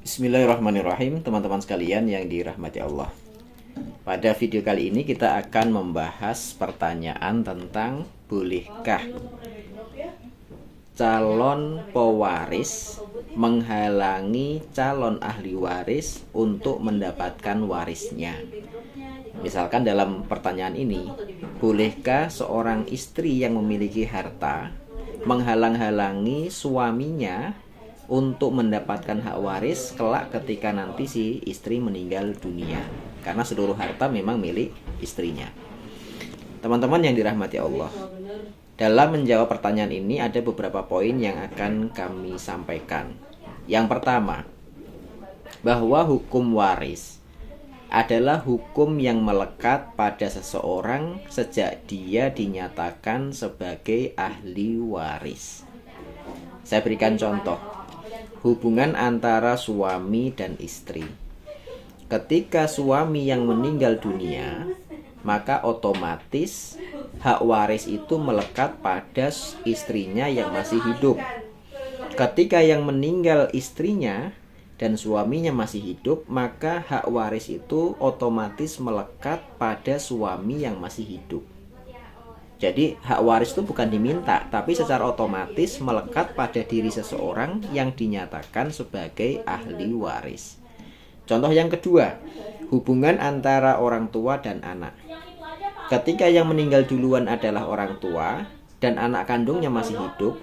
Bismillahirrahmanirrahim, teman-teman sekalian yang dirahmati Allah. Pada video kali ini kita akan membahas pertanyaan tentang bolehkah calon pewaris menghalangi calon ahli waris untuk mendapatkan warisnya. Misalkan dalam pertanyaan ini, bolehkah seorang istri yang memiliki harta menghalang-halangi suaminya untuk mendapatkan hak waris kelak ketika nanti si istri meninggal dunia, karena seluruh harta memang milik istrinya. Teman-teman yang dirahmati Allah, dalam menjawab pertanyaan ini ada beberapa poin yang akan kami sampaikan. Yang pertama, bahwa hukum waris adalah hukum yang melekat pada seseorang sejak dia dinyatakan sebagai ahli waris. Saya berikan contoh. Hubungan antara suami dan istri. Ketika suami yang meninggal dunia, maka otomatis hak waris itu melekat pada istrinya yang masih hidup. Ketika yang meninggal istrinya dan suaminya masih hidup, maka hak waris itu otomatis melekat pada suami yang masih hidup. Jadi hak waris itu bukan diminta, tapi secara otomatis melekat pada diri seseorang yang dinyatakan sebagai ahli waris. Contoh yang kedua, hubungan antara orang tua dan anak. Ketika yang meninggal duluan adalah orang tua dan anak kandungnya masih hidup,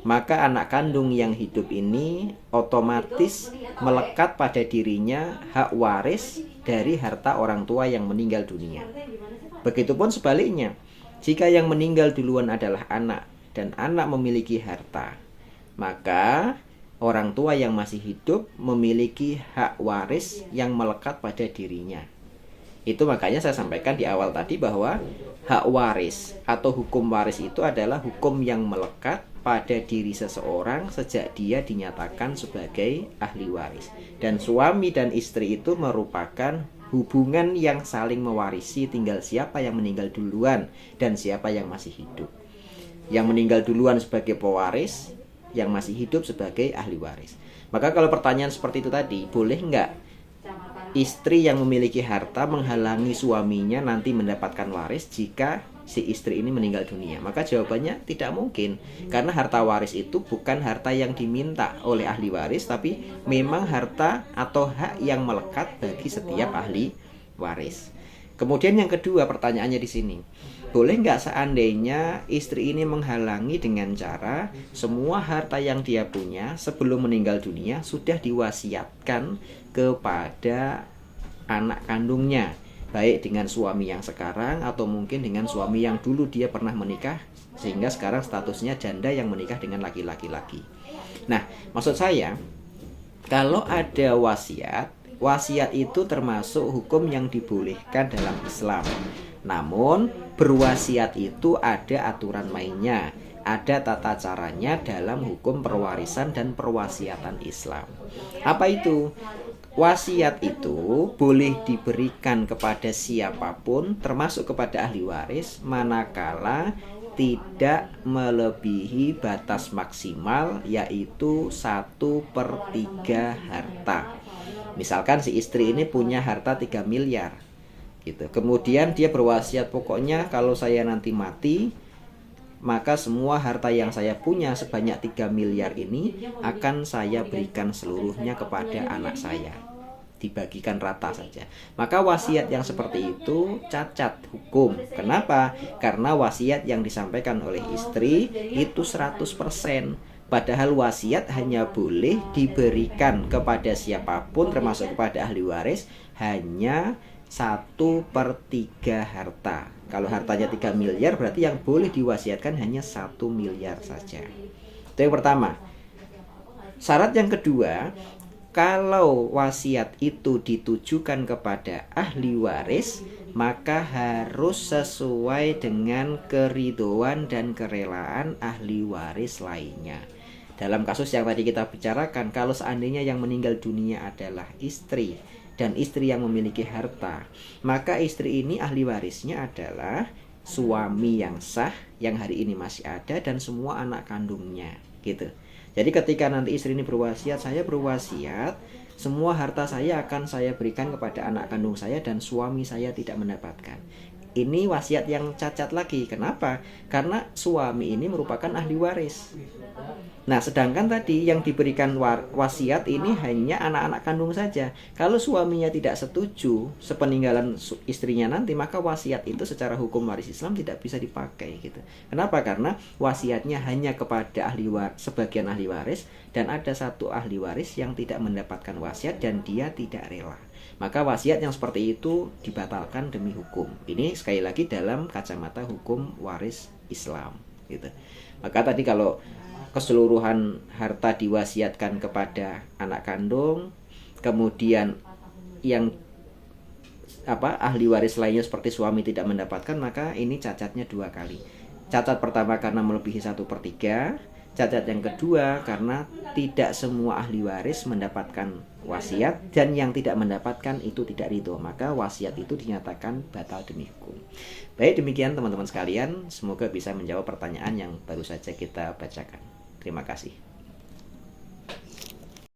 maka anak kandung yang hidup ini otomatis melekat pada dirinya hak waris dari harta orang tua yang meninggal dunia. Begitupun sebaliknya, jika yang meninggal duluan adalah anak dan anak memiliki harta, maka orang tua yang masih hidup memiliki hak waris yang melekat pada dirinya. Itu makanya saya sampaikan di awal tadi bahwa hak waris atau hukum waris itu adalah hukum yang melekat pada diri seseorang sejak dia dinyatakan sebagai ahli waris. Dan suami dan istri itu merupakan hubungan yang saling mewarisi, tinggal siapa yang meninggal duluan dan siapa yang masih hidup. Yang meninggal duluan sebagai pewaris, yang masih hidup sebagai ahli waris. Maka kalau pertanyaan seperti itu tadi, boleh nggak istri yang memiliki harta menghalangi suaminya nanti mendapatkan waris jika si istri ini meninggal dunia? Maka jawabannya tidak mungkin, karena harta waris itu bukan harta yang diminta oleh ahli waris, tapi memang harta atau hak yang melekat bagi setiap ahli waris. Kemudian yang kedua, pertanyaannya di sini, boleh nggak seandainya istri ini menghalangi dengan cara semua harta yang dia punya sebelum meninggal dunia sudah diwasiatkan kepada anak kandungnya, baik dengan suami yang sekarang atau mungkin dengan suami yang dulu dia pernah menikah sehingga sekarang statusnya janda yang menikah dengan laki-laki lagi. Nah, maksud saya, kalau ada wasiat, wasiat itu termasuk hukum yang dibolehkan dalam Islam. Namun berwasiat itu ada aturan mainnya, ada tata caranya dalam hukum perwarisan dan perwasiatan Islam. Apa itu? Wasiat itu boleh diberikan kepada siapapun, termasuk kepada ahli waris, manakala tidak melebihi batas maksimal, yaitu 1/3 harta. Misalkan si istri ini punya harta 3 miliar gitu. Kemudian dia berwasiat, pokoknya kalau saya nanti mati, maka semua harta yang saya punya sebanyak 3 miliar ini akan saya berikan seluruhnya kepada anak saya, dibagikan rata saja. Maka wasiat yang seperti itu cacat hukum. Kenapa? Karena wasiat yang disampaikan oleh istri itu 100%. Padahal wasiat hanya boleh diberikan kepada siapapun, termasuk kepada ahli waris, hanya 1/3 harta. Kalau hartanya 3 miliar, berarti yang boleh diwasiatkan hanya 1 miliar saja. Itu yang pertama. Syarat yang kedua, kalau wasiat itu ditujukan kepada ahli waris, maka harus sesuai dengan keridhoan dan kerelaan ahli waris lainnya. Dalam kasus yang tadi kita bicarakan, kalau seandainya yang meninggal dunia adalah istri dan istri yang memiliki harta, maka istri ini ahli warisnya adalah suami yang sah yang hari ini masih ada dan semua anak kandungnya gitu. Jadi ketika nanti istri ini berwasiat, saya berwasiat semua harta saya akan saya berikan kepada anak kandung saya dan suami saya tidak mendapatkan. Ini wasiat yang cacat lagi. Kenapa? Karena suami ini merupakan ahli waris. Nah, sedangkan tadi yang diberikan wasiat ini hanya anak-anak kandung saja. Kalau suaminya tidak setuju sepeninggalan istrinya nanti, maka wasiat itu secara hukum waris Islam tidak bisa dipakai gitu. Kenapa? Karena wasiatnya hanya kepada sebagian ahli waris, dan ada satu ahli waris yang tidak mendapatkan wasiat dan dia tidak rela. Maka wasiat yang seperti itu dibatalkan demi hukum. Ini sekali lagi dalam kacamata hukum waris Islam gitu. Maka tadi kalau keseluruhan harta diwasiatkan kepada anak kandung, kemudian yang ahli waris lainnya seperti suami tidak mendapatkan, maka ini cacatnya dua kali. Cacat pertama karena melebihi 1/3, cacat yang kedua karena tidak semua ahli waris mendapatkan wasiat, dan yang tidak mendapatkan itu tidak ridho, maka wasiat itu dinyatakan batal demi hukum. Baik, demikian teman-teman sekalian, semoga bisa menjawab pertanyaan yang baru saja kita bacakan. Terima kasih.